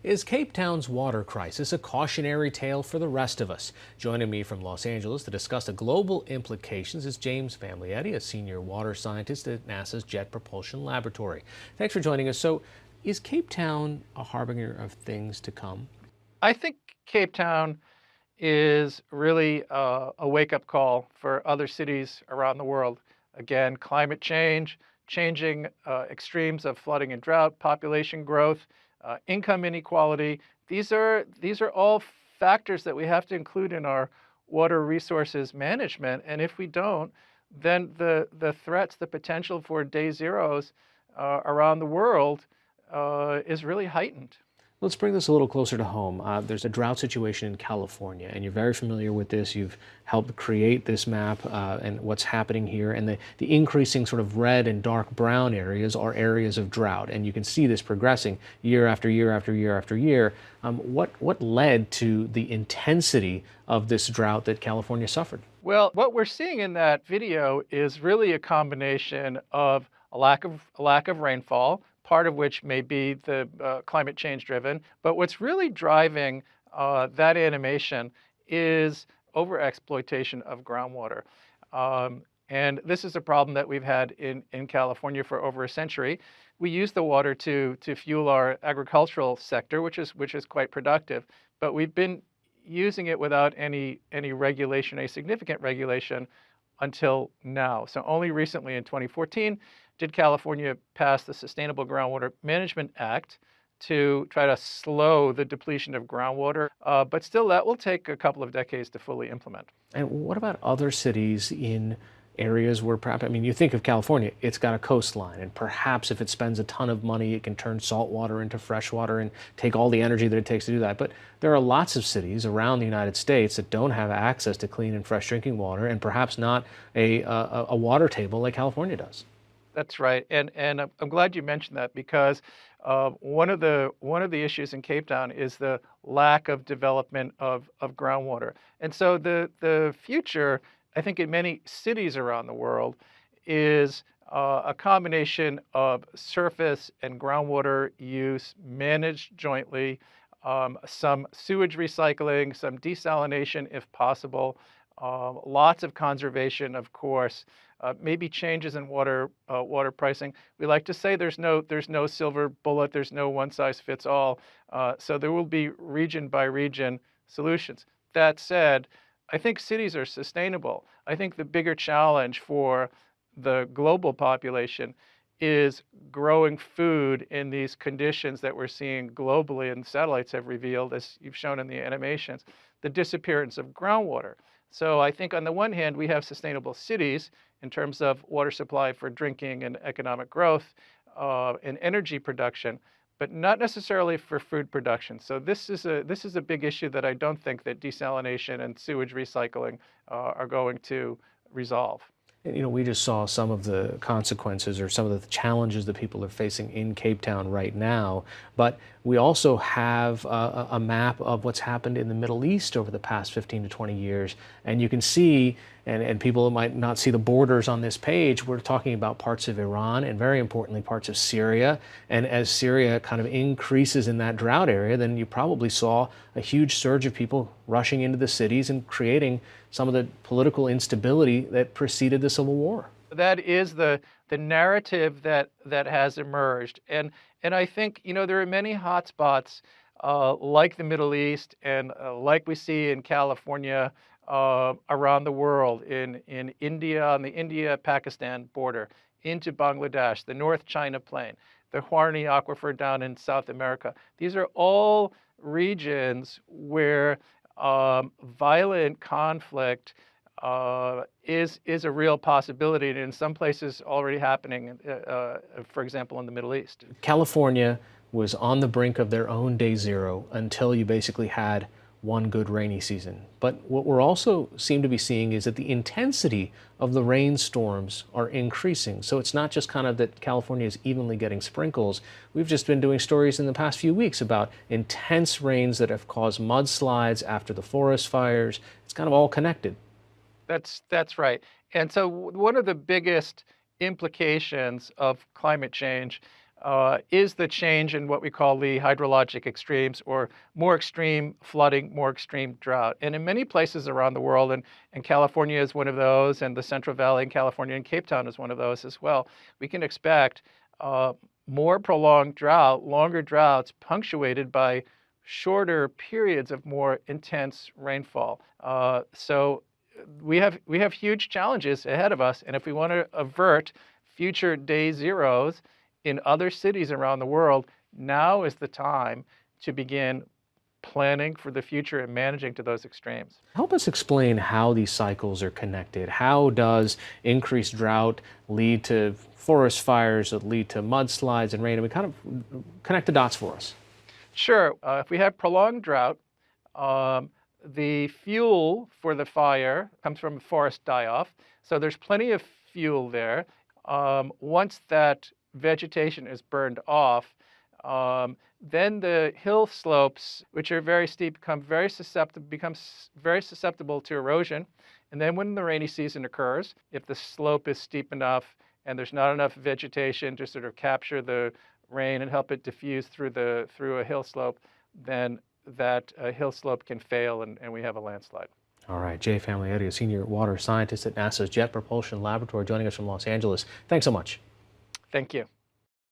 Is Cape Town's water crisis a cautionary tale for the rest of us? Joining me from Los Angeles to discuss the global implications is James Famiglietti, a senior water scientist at NASA's Jet Propulsion Laboratory. Thanks for joining us. So, is Cape Town a harbinger of things to come? I think Cape Town is really a wake-up call for other cities around the world. Again, climate change, changing extremes of flooding and drought, population growth, income inequality. These are all factors that we have to include in our water resources management. And if we don't, then the threats, the potential for day zeros around the world is really heightened. Let's bring this a little closer to home. There's a drought situation in California, and you're very familiar with this. You've helped create this map and what's happening here. And the increasing sort of red and dark brown areas are areas of drought. And you can see this progressing year after year after year after year. What led to the intensity of this drought that California suffered? Well, what we're seeing in that video is really a combination of a lack of rainfall, part of which may be the climate change driven. But what's really driving that animation is overexploitation of groundwater. And this is a problem that we've had in California for over a century. We use the water to fuel our agricultural sector, which is quite productive. But we've been using it without any regulation, a significant regulation until now. So only recently in 2014 did California pass the Sustainable Groundwater Management Act to try to slow the depletion of groundwater. But still, that will take a couple of decades to fully implement. And what about other cities in areas where perhaps, I mean, you think of California, it's got a coastline, and perhaps if it spends a ton of money, it can turn salt water into fresh water and take all the energy that it takes to do that. But there are lots of cities around the United States that don't have access to clean and fresh drinking water, and perhaps not a water table like California does. That's right, and I'm glad you mentioned that because one of the issues in Cape Town is the lack of development of groundwater, and so the future, I think, in many cities around the world, is a combination of surface and groundwater use managed jointly, some sewage recycling, some desalination if possible, lots of conservation, of course, maybe changes in water pricing. We like to say there's no silver bullet, there's no one size fits all. So there will be region by region solutions. That said, I think cities are sustainable. I think the bigger challenge for the global population is growing food in these conditions that we're seeing globally, and satellites have revealed, as you've shown in the animations, the disappearance of groundwater. So I think on the one hand, we have sustainable cities in terms of water supply for drinking and economic growth and energy production, but not necessarily for food production. So this is a big issue that I don't think that desalination and sewage recycling are going to resolve. You know, we just saw some of the consequences or some of the challenges that people are facing in Cape Town right now, but we also have a map of what's happened in the Middle East over the past 15 to 20 years. And you can see, and people might not see the borders on this page, we're talking about parts of Iran and very importantly parts of Syria. And as Syria kind of increases in that drought area, then you probably saw a huge surge of people rushing into the cities and creating some of the political instability that preceded the Civil War. That is the narrative that has emerged, and I think there are many hotspots like the Middle East and like we see in California, around the world, in India, on the India-Pakistan border, into Bangladesh, the North China Plain, the Huarni Aquifer down in South America. These are all regions where violent conflict is a real possibility, and in some places already happening, for example, in the Middle East. California was on the brink of their own day zero until you basically had one good rainy season. But what we're also seem to be seeing is that the intensity of the rainstorms are increasing. So it's not just kind of that California is evenly getting sprinkles. We've just been doing stories in the past few weeks about intense rains that have caused mudslides after the forest fires. It's kind of all connected. That's right. And so one of the biggest implications of climate change is the change in what we call the hydrologic extremes, or more extreme flooding, more extreme drought. And in many places around the world, and California is one of those, and the Central Valley in California and Cape Town is one of those as well, we can expect more prolonged drought, longer droughts punctuated by shorter periods of more intense rainfall. So we have huge challenges ahead of us, and if we want to avert future day zeros in other cities around the world, now is the time to begin planning for the future and managing to those extremes. Help us explain how these cycles are connected. How does increased drought lead to forest fires that lead to mudslides and rain? And we kind of connect the dots for us. Sure, if we have prolonged drought, the fuel for the fire comes from forest die-off. So there's plenty of fuel there. Once that vegetation is burned off, then the hill slopes, which are very steep, become very susceptible to erosion. And then when the rainy season occurs, if the slope is steep enough and there's not enough vegetation to sort of capture the rain and help it diffuse through a hill slope, then that hill slope can fail, and we have a landslide. All right, Jay Famiglietti, a senior water scientist at NASA's Jet Propulsion Laboratory, joining us from Los Angeles. Thanks so much. Thank you.